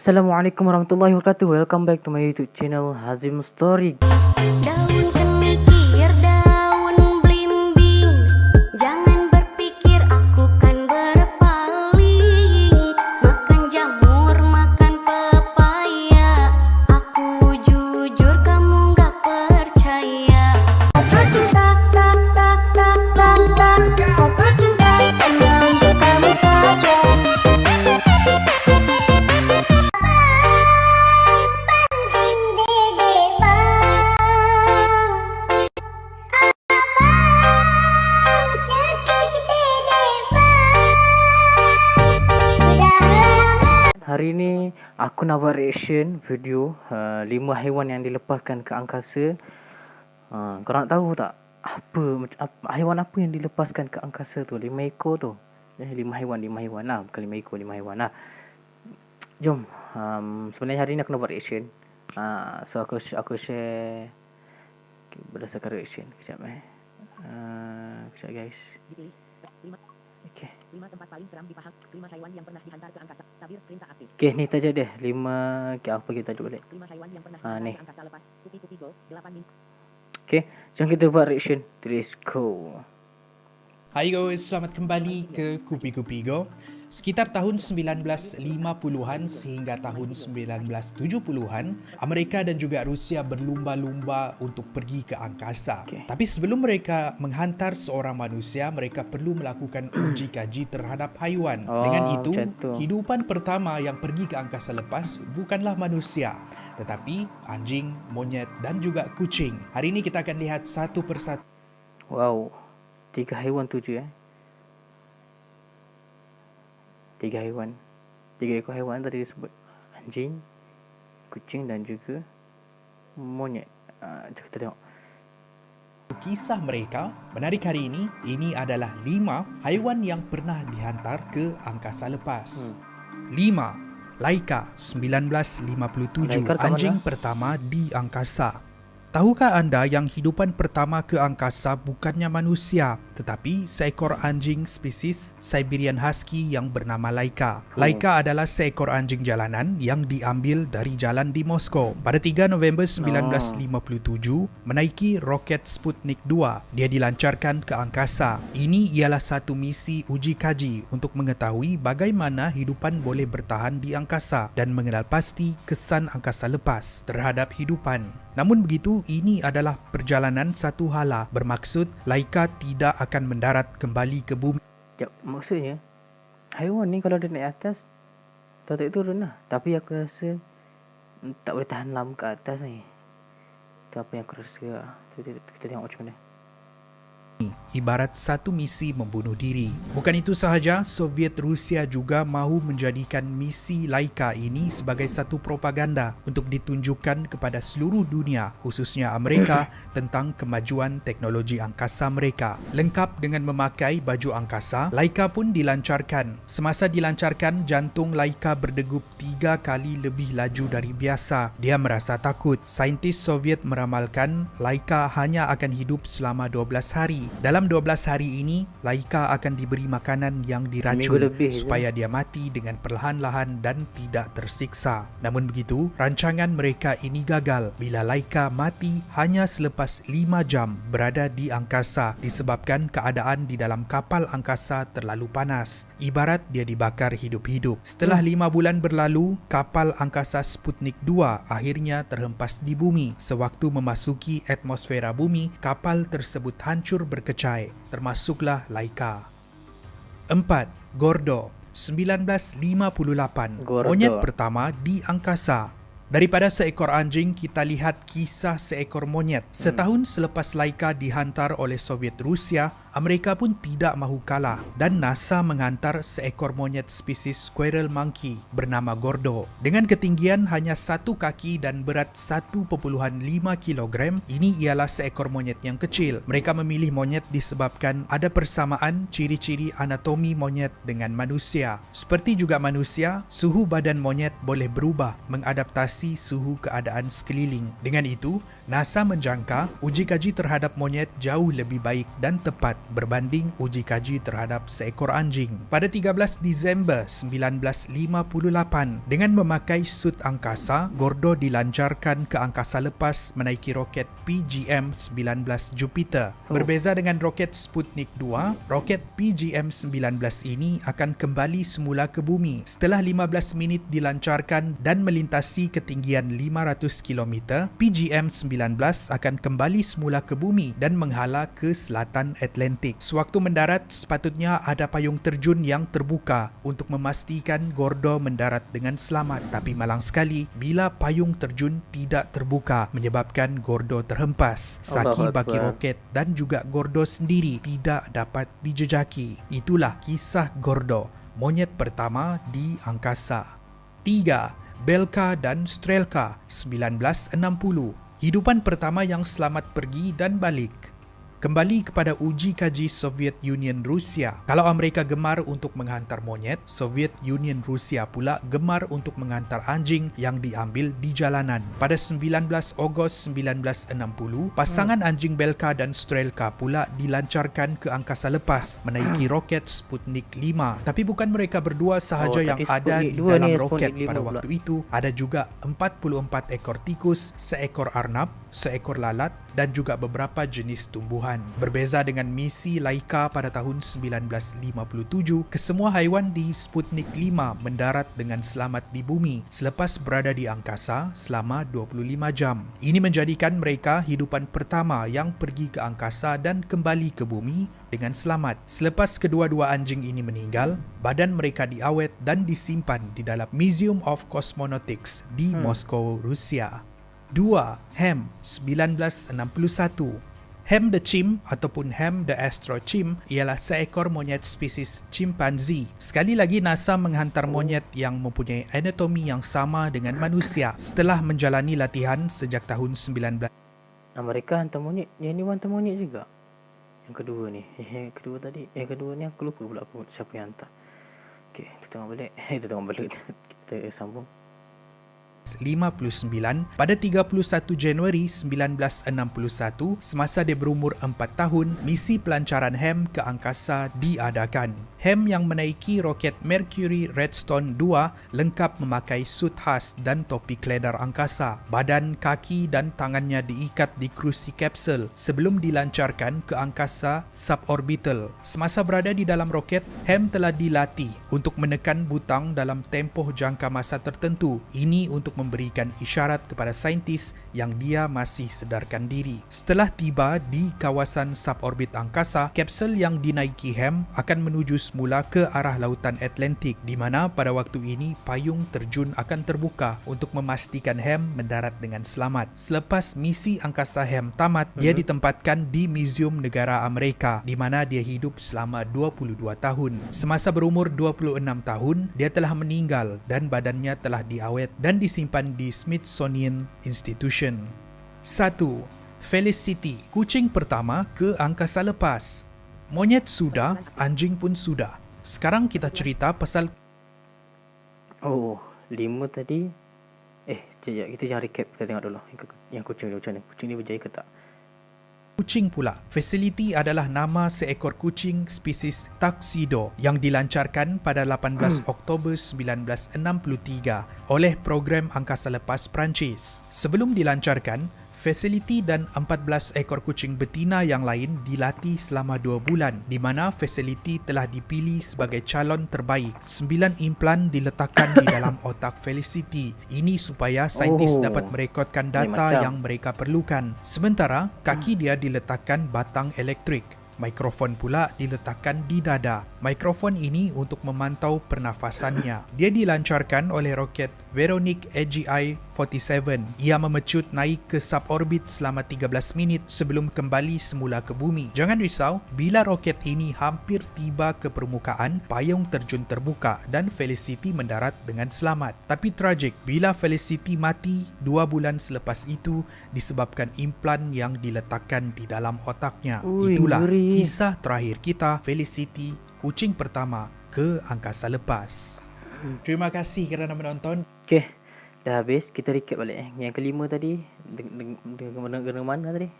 Assalamualaikum warahmatullahi wabarakatuh. Welcome back to my YouTube channel Hazim Story. Daun kemikir, daun belimbing, jangan berpikir aku kan berpaling. Makan jamur, makan pepaya, aku jujur kamu gak percaya. Sopo cinta, sopo cinta, hanya untuk kamu saja. Hari ini aku nak buat reaction video 5 haiwan yang dilepaskan ke angkasa. Korang nak tahu tak haiwan apa yang dilepaskan ke angkasa tu? 5 ekor tu. 5 haiwan lah, bukan 5 ekor, 5 haiwan lah. Jom. Sebenarnya hari ni aku nak buat reaction. So aku share berdasarkan reaction. Kejap kejap guys. Okay. 5 tempat paling seram di Pahang, 5 haiwan yang pernah dihantar ke angkasa, tabir screen tak aktif. Okay, ni tajuk dia 5. Okay, apa kita tajuk balik 5 haiwan yang pernah dihantar ni. ke angkasa lepas, kupi-kupi go, 8 min. Okay, jom kita buat reaction. Let's go. Hai guys, selamat kembali ke Kupi-Kupi Go. Sekitar tahun 1950-an sehingga tahun 1970-an, Amerika dan juga Rusia berlumba-lumba untuk pergi ke angkasa. Tapi sebelum mereka menghantar seorang manusia, mereka perlu melakukan uji kaji terhadap haiwan. Dengan itu, hidupan pertama yang pergi ke angkasa lepas bukanlah manusia, tetapi anjing, monyet dan juga kucing. Hari ini kita akan lihat satu persatu. Wow, 3 haiwan tu je 3 haiwan. 3 ekor haiwan tadi disebut anjing, kucing dan juga monyet. Kita tengok Kisah mereka menarik hari ini adalah 5 haiwan yang pernah dihantar ke angkasa lepas. 5. Laika 1957, anjing pertama di angkasa. Tahukah anda yang hidupan pertama ke angkasa bukannya manusia, tetapi seekor anjing spesies Siberian Husky yang bernama Laika. Laika adalah seekor anjing jalanan yang diambil dari jalan di Moskow. Pada 3 November 1957, menaiki roket Sputnik 2, dia dilancarkan ke angkasa. Ini ialah satu misi uji kaji untuk mengetahui bagaimana hidupan boleh bertahan di angkasa dan mengenal pasti kesan angkasa lepas terhadap hidupan. Namun begitu, ini adalah perjalanan satu hala, bermaksud Laika tidak akan mendarat kembali ke bumi. Ya, maksudnya haiwan ni kalau dia naik atas tak turun lah. Tapi aku rasa tak boleh tahan lama ke atas ni. Itu apa yang aku rasa lah. Kita tengok macam mana. Ibarat satu misi membunuh diri. Bukan itu sahaja, Soviet Rusia juga mahu menjadikan misi Laika ini sebagai satu propaganda untuk ditunjukkan kepada seluruh dunia, khususnya Amerika, tentang kemajuan teknologi angkasa mereka. Lengkap dengan memakai baju angkasa, Laika pun dilancarkan. Semasa dilancarkan, jantung Laika berdegup 3 kali lebih laju dari biasa. Dia merasa takut. Saintis Soviet meramalkan Laika hanya akan hidup selama 12 hari. Dalam 12 hari ini, Laika akan diberi makanan yang diracun supaya dia mati dengan perlahan-lahan dan tidak tersiksa. Namun begitu, rancangan mereka ini gagal bila Laika mati hanya selepas 5 jam berada di angkasa disebabkan keadaan di dalam kapal angkasa terlalu panas. Ibarat dia dibakar hidup-hidup. Setelah 5 bulan berlalu, kapal angkasa Sputnik 2 akhirnya terhempas di bumi. Sewaktu memasuki atmosfera bumi, kapal tersebut hancur berkecai, termasuklah Laika. 4. Gordo 1958, monyet pertama di angkasa. Daripada seekor anjing, kita lihat kisah seekor monyet. Setahun selepas Laika dihantar oleh Soviet Rusia, Amerika pun tidak mahu kalah dan NASA menghantar seekor monyet spesies squirrel monkey bernama Gordo. Dengan ketinggian hanya 1 kaki dan berat 1.5 kg, ini ialah seekor monyet yang kecil. Mereka memilih monyet disebabkan ada persamaan ciri-ciri anatomi monyet dengan manusia. Seperti juga manusia, suhu badan monyet boleh berubah mengadaptasi suhu keadaan sekeliling. Dengan itu, NASA menjangka uji kaji terhadap monyet jauh lebih baik dan tepat berbanding uji kaji terhadap seekor anjing. Pada 13 Disember 1958, dengan memakai sut angkasa, Gordo dilancarkan ke angkasa lepas menaiki roket PGM-19 Jupiter. Berbeza dengan roket Sputnik 2, roket PGM-19 ini akan kembali semula ke bumi setelah 15 minit dilancarkan dan melintasi ketinggian 500 km. PGM-19 akan kembali semula ke bumi dan menghala ke selatan Atlantik. Sewaktu mendarat, sepatutnya ada payung terjun yang terbuka untuk memastikan Gordo mendarat dengan selamat. Tapi malang sekali bila payung terjun tidak terbuka, menyebabkan Gordo terhempas. Saki Allahu baki Akbar. roket dan juga Gordo sendiri tidak dapat dijejaki. Itulah kisah Gordo, monyet pertama di angkasa. 3. Belka dan Strelka 1960. Hidupan pertama yang selamat pergi dan balik. Kembali kepada uji kaji Soviet Union Rusia. Kalau Amerika gemar untuk menghantar monyet, Soviet Union Rusia pula gemar untuk menghantar anjing yang diambil di jalanan. Pada 19 Ogos 1960, pasangan anjing Belka dan Strelka pula dilancarkan ke angkasa lepas menaiki roket Sputnik 5. Tapi bukan mereka berdua sahaja yang tadi ada Sputnik di 2 dalam ni, roket Sputnik 5 pada pula. waktu itu. Ada juga 44 ekor tikus, seekor arnab, seekor lalat dan juga beberapa jenis tumbuhan. Berbeza dengan misi Laika pada tahun 1957, kesemua haiwan di Sputnik 5 mendarat dengan selamat di bumi selepas berada di angkasa selama 25 jam. Ini menjadikan mereka hidupan pertama yang pergi ke angkasa dan kembali ke bumi dengan selamat. Selepas kedua-dua anjing ini meninggal, badan mereka diawet dan disimpan di dalam Museum of Cosmonautics di Moskow, Rusia. 2. Ham 1961. Ham the chimp ataupun Ham the astro chimp ialah seekor monyet spesies chimpanzee. Sekali lagi NASA menghantar monyet yang mempunyai anatomi yang sama dengan manusia setelah menjalani latihan sejak tahun 19... Mereka hantar monyet. Yang ni hantar monyet juga. Yang kedua ni. Yang kedua tadi. Yang kedua ni aku lupa pula siapa yang hantar. Okey, kita tengok balik. Kita tengok balik. Kita sambung. 59 pada 31 Januari 1961 semasa dia berumur 4 tahun, misi pelancaran Ham ke angkasa diadakan. Ham yang menaiki roket Mercury Redstone 2 lengkap memakai sut khas dan topi keledar angkasa. Badan, kaki dan tangannya diikat di kerusi kapsul sebelum dilancarkan ke angkasa suborbital. Semasa berada di dalam roket, Ham telah dilatih untuk menekan butang dalam tempoh jangka masa tertentu. Ini untuk memberikan isyarat kepada saintis yang dia masih sedarkan diri. Setelah tiba di kawasan suborbit angkasa, kapsul yang dinaiki Ham akan menuju semula ke arah lautan Atlantik, di mana pada waktu ini payung terjun akan terbuka untuk memastikan Ham mendarat dengan selamat. Selepas misi angkasa Ham tamat, dia ditempatkan di Museum Negara Amerika, di mana dia hidup selama 22 tahun. Semasa berumur 26 tahun, dia telah meninggal dan badannya telah diawet dan disimpan di Smithsonian Institution. 1. Felicity, kucing pertama ke angkasa lepas. Monyet sudah, anjing pun sudah. Sekarang kita cerita pasal Oh, 5 tadi. Sekejap, kita jangan recap. Kita tengok dulu. Yang kucing ni macam mana? Kucing ni berjaya ke tak? kucing pula. Felicity adalah nama seekor kucing spesies Tuxedo yang dilancarkan pada 18 Oktober 1963 oleh program angkasa lepas Perancis. Sebelum dilancarkan, Felicity dan 14 ekor kucing betina yang lain dilatih selama 2 bulan, di mana Felicity telah dipilih sebagai calon terbaik. 9 implan diletakkan di dalam otak Felicity. Ini supaya saintis dapat merekodkan data yang mereka perlukan. Sementara, kaki dia diletakkan batang elektrik. Mikrofon pula diletakkan di dada. Mikrofon ini untuk memantau pernafasannya. Dia dilancarkan oleh roket Veronik AGI-47. Ia memecut naik ke suborbit selama 13 minit sebelum kembali semula ke bumi. Jangan risau, bila roket ini hampir tiba ke permukaan, payung terjun terbuka dan Felicity mendarat dengan selamat. Tapi tragik, bila Felicity mati 2 bulan selepas itu disebabkan implan yang diletakkan di dalam otaknya. Itulah kisah terakhir kita, Felicity, kucing pertama ke angkasa lepas. Terima kasih kerana menonton. Okey, dah habis. Kita recap balik. Yang kelima tadi, dengan mana tadi?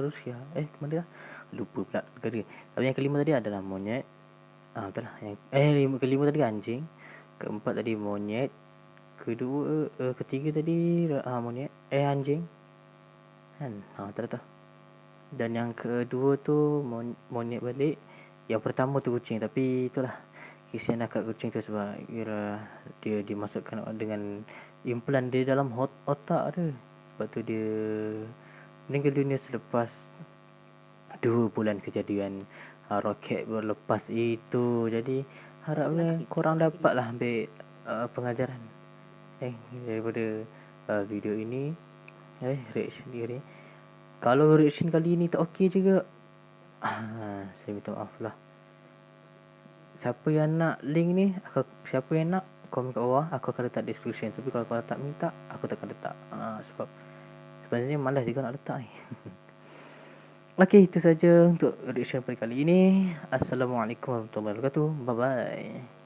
Rusia. Mana dah? lupa pula negara. Tapi yang kelima tadi adalah monyet. Betul lah. Kelima tadi anjing. Keempat tadi monyet. Ketiga tadi monyet. Anjing. Kan? Betul tu. Dan yang kedua tu monyet balik. Yang pertama tu kucing. Tapi itulah. Kesian akak kucing tu sebab dia dimasukkan dengan implan dia dalam otak dia. Sebab tu dia meninggal dunia selepas 2 bulan kejadian roket berlepas itu. Jadi harapnya korang dapatlah ambil pengajaran daripada video ini. Reaction dia ni. Kalau reaction kali ni tak okey juga, saya minta maaf lah. Siapa yang nak link ni, siapa yang nak komen kat bawah, aku akan letak description. Tapi kalau korang tak minta, aku takkan letak. Sebab sebenarnya malas juga nak letak ni. Okey, itu saja untuk reaction pada kali ini. Assalamualaikum warahmatullahi wabarakatuh. Bye bye.